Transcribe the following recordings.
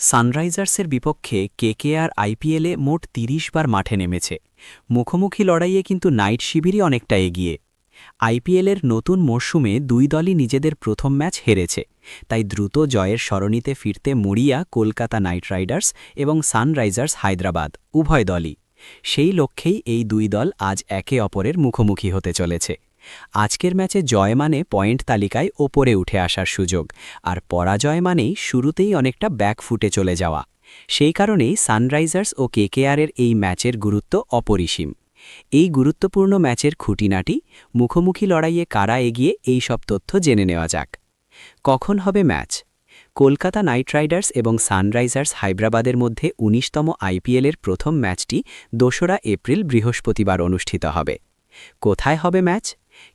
সানরাইজার্সের বিপক্ষে কেকেআর আইপিএলে মোট ৩০ বার মাঠে নেমেছে। মুখোমুখি লড়াইয়ে কিন্তু নাইট শিবিরই অনেকটা এগিয়ে। আইপিএলের নতুন মরশুমে দুই দলই নিজেদের প্রথম ম্যাচ হেরেছে, তাই দ্রুত জয়ের সরণিতে ফিরতে মরিয়া কলকাতা নাইট রাইডার্স এবং সানরাইজার্স হায়দ্রাবাদ উভয় দলই। সেই লক্ষ্যেই এই দুই দল আজ একে অপরের মুখোমুখি হতে চলেছে। আজকের ম্যাচে জয় মানে পয়েন্ট তালিকায় ওপরে উঠে আসার সুযোগ, আর পরাজয় মানেই শুরুতেই অনেকটা ব্যাকফুটে চলে যাওয়া। সেই কারণেই সানরাইজার্স ও কেকেআরের এই ম্যাচের গুরুত্ব অপরিসীম। এই গুরুত্বপূর্ণ ম্যাচের খুঁটিনাটি, মুখোমুখি লড়াইয়ে কারা এগিয়ে, এই সব তথ্য জেনে নেওয়া যাক। কখন হবে ম্যাচ? কলকাতা নাইট রাইডার্স এবং সানরাইজার্স হায়দ্রাবাদের মধ্যে ১৯তম আইপিএলের প্রথম ম্যাচটি ২রা এপ্রিল বৃহস্পতিবার অনুষ্ঠিত হবে। কোথায় হবে ম্যাচ?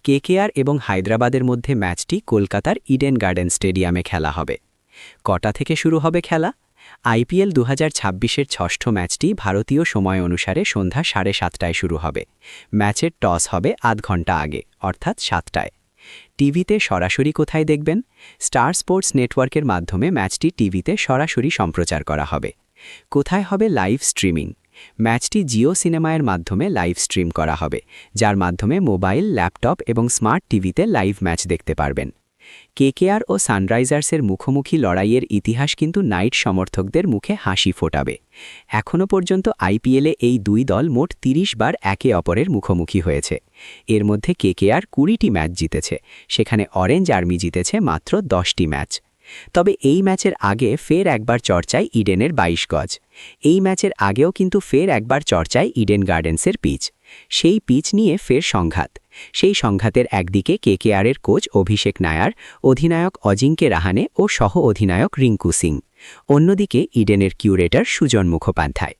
কেকেআর এবং হায়দ্রাবাদের মধ্যে ম্যাচটি কলকাতার ইডেন গার্ডেন স্টেডিয়ামে খেলা হবে। কটা থেকে শুরু হবে খেলা? আইপিএল ২০২৬-এর ষষ্ঠ ম্যাচটি ভারতীয় সময় অনুসারে সন্ধ্যা ৭:৩০টায় শুরু হবে। ম্যাচের টস হবে আধ ঘণ্টা আগে, অর্থাৎ ৭টায়। টিভিতে সরাসরি কোথায় দেখবেন? স্টার স্পোর্টস নেটওয়ার্কের মাধ্যমে ম্যাচটি টিভিতে সরাসরি সম্প্রচার করা হবে। কোথায় হবে লাইভ স্ট্রিমিং? ম্যাচটি জিও সিনেমায়ের মাধ্যমে লাইভ স্ট্রিম করা হবে, যার মাধ্যমে মোবাইল, ল্যাপটপ এবং স্মার্ট টিভিতে লাইভ ম্যাচ দেখতে পারবেন। কেকেআর ও সানরাইজার্সের মুখোমুখি লড়াইয়ের ইতিহাস কিন্তু নাইট সমর্থকদের মুখে হাসি ফোটাবে। এখনও পর্যন্ত আইপিএলে এই দুই দল মোট ৩০ বার একে অপরের মুখোমুখি হয়েছে। এর মধ্যে কেকেআর ২০টি ম্যাচ জিতেছে, সেখানে অরেঞ্জ আর্মি জিতেছে মাত্র 10টি ম্যাচ। তবে এই ম্যাচের আগে ফের একবার চর্চায় ইডেনের ২২ গজ। এই ম্যাচের আগেও কিন্তু ফের একবার চর্চায় ইডেন গার্ডেন্সের পিচ। সেই পিচ নিয়ে ফের সংঘাত। সেই সংঘাতের একদিকে কেকেআরের কোচ অভিষেক নায়ার, অধিনায়ক অজিঙ্কে রাহানে ও সহ অধিনায়ক রিঙ্কু সিং। অন্যদিকে ইডেনের কিউরেটর সুজন মুখোপাধ্যায়।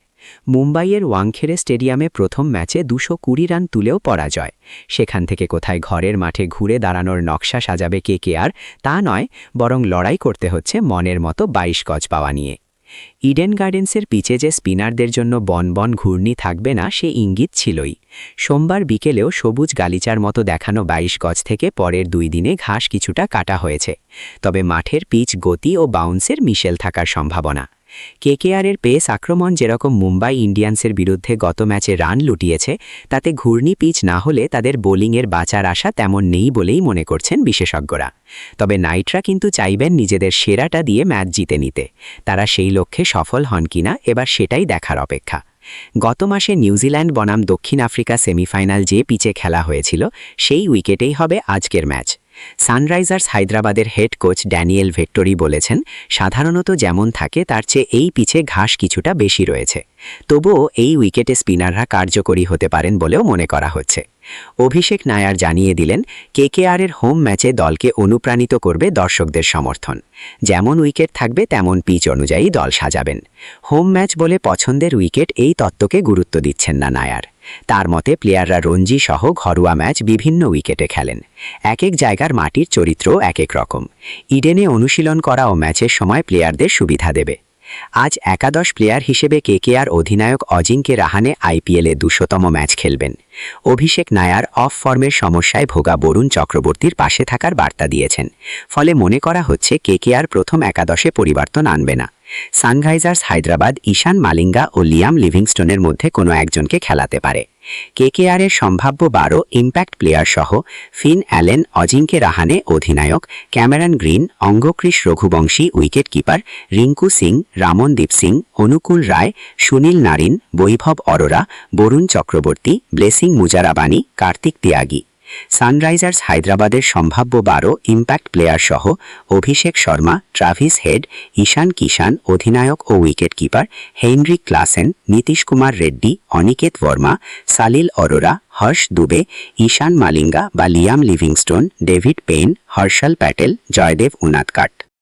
মুম্বাইয়ের ওয়াংখেড়ে স্টেডিয়ামে প্রথম ম্যাচে ২২০ রান তুলেও পরাজয়। সেখান থেকে কোথায় ঘরের মাঠে ঘুরে দাঁড়ানোর নকশা সাজাবে কেকেআর, তা নয়, বরং লড়াই করতে হচ্ছে মনের মতো ২২ গজ পাওয়া নিয়ে। ইডেন গার্ডেন্সের পিচে যে স্পিনারদের জন্য বন ঘূর্ণি থাকবে না, সে ইঙ্গিত ছিলই। সোমবার বিকেলেও সবুজ গালিচার মতো দেখানো ২২ গজ থেকে পরের ২ দিনে ঘাস কিছুটা কাটা হয়েছে। তবে মাঠের পিচ গতি ও বাউন্সের মিশেল থাকার সম্ভাবনা। কেকেআরের পেস আক্রমণ যেরকম মুম্বাই ইন্ডিয়ান্সের বিরুদ্ধে গত ম্যাচে রান লুটিয়েছে, তাতে ঘূর্ণি পিচ না হলে তাদের বোলিংয়ের বাঁচার আশা তেমন নেই বলেই মনে করছেন বিশেষজ্ঞরা। তবে নাইটরা কিন্তু চাইবেন নিজেদের সেরাটা দিয়ে ম্যাচ জিতে নিতে। তারা সেই লক্ষ্যে সফল হন কিনা এবার সেটাই দেখার অপেক্ষা। গত মাসে নিউজিল্যান্ড বনাম দক্ষিণ আফ্রিকা সেমিফাইনাল যে পিচে খেলা হয়েছিল, সেই উইকেটেই হবে আজকের ম্যাচ। সানরাইজার্স হায়দ্রাবাদের হেড কোচ ড্যানিয়েল ভেক্টরি বলেছেন, সাধারণত যেমন থাকে তার চেয়ে এই পিচে ঘাস কিছুটা বেশি রয়েছে। তবুও এই উইকেটে স্পিনাররা কার্যকরী হতে পারেন বলেও মনে করা হচ্ছে। অভিষেক নায়ার জানিয়ে দিলেন, কেকেআরের হোম ম্যাচে দলকে অনুপ্রাণিত করবে দর্শকদের সমর্থন। যেমন উইকেট থাকবে তেমন পিচ অনুযায়ী দল সাজাবেন। হোম ম্যাচ বলে পছন্দের উইকেট, এই তত্ত্বকে গুরুত্ব দিচ্ছেন না নায়ার। তার মতে প্লেয়াররা রঞ্জি সহ ঘরোয়া ম্যাচ বিভিন্ন উইকেটে খেলেন। এক এক জায়গার মাটির চরিত্রও এক এক রকম। ইডেনে অনুশীলন করা ও ম্যাচের সময় প্লেয়ারদের সুবিধা দেবে। আজ একাদশ প্লেয়ার হিসেবে কেকেআর অধিনায়ক অজিঙ্কে রাহানে আইপিএলে ২০০তম ম্যাচ খেলবেন। অভিষেক নায়ার অফ ফর্মের সমস্যায় ভোগা বরুণ চক্রবর্তীর পাশে থাকার বার্তা দিয়েছেন। ফলে মনে করা হচ্ছে কেকেআর প্রথম একাদশে পরিবর্তন আনবে না। সানরাইজার্স হায়দ্রাবাদ ঈশান মালিঙ্গা ও লিয়াম লিভিংস্টোনের মধ্যে কোনো একজনকে খেলাতে পারে। কেকেআরের সম্ভাব্য ১২ ইম্প্যাক্ট প্লেয়ার সহ ফিন অ্যালেন, অজিঙ্কে রাহানে অধিনায়ক, Cameron Green, Angkrish Raghuvanshi wicket keeper, Rinku Singh, Ramandeep Singh, Anukul Roy, Sunil Narine, Vaibhav Arora, Varun Chakravarthy, Blessing Muzarabani, Kartik Tyagi. Sunrisers হায়দ্রাবাদের সম্ভাব্য ১২ ইম্প্যাক্ট প্লেয়ার সহ অভিষেক শর্মা, ট্রাভিস হেড, ঈশান কিষান অধিনায়ক ও wicket keeper, Heinrich Klaasen, Nitish Kumar Reddy, Aniket Verma, Salil Arora, Harsh Dubey, Eshan Malinga বা Liam Livingstone, David Payne, Harshal Patel, Jaydev Unadkat.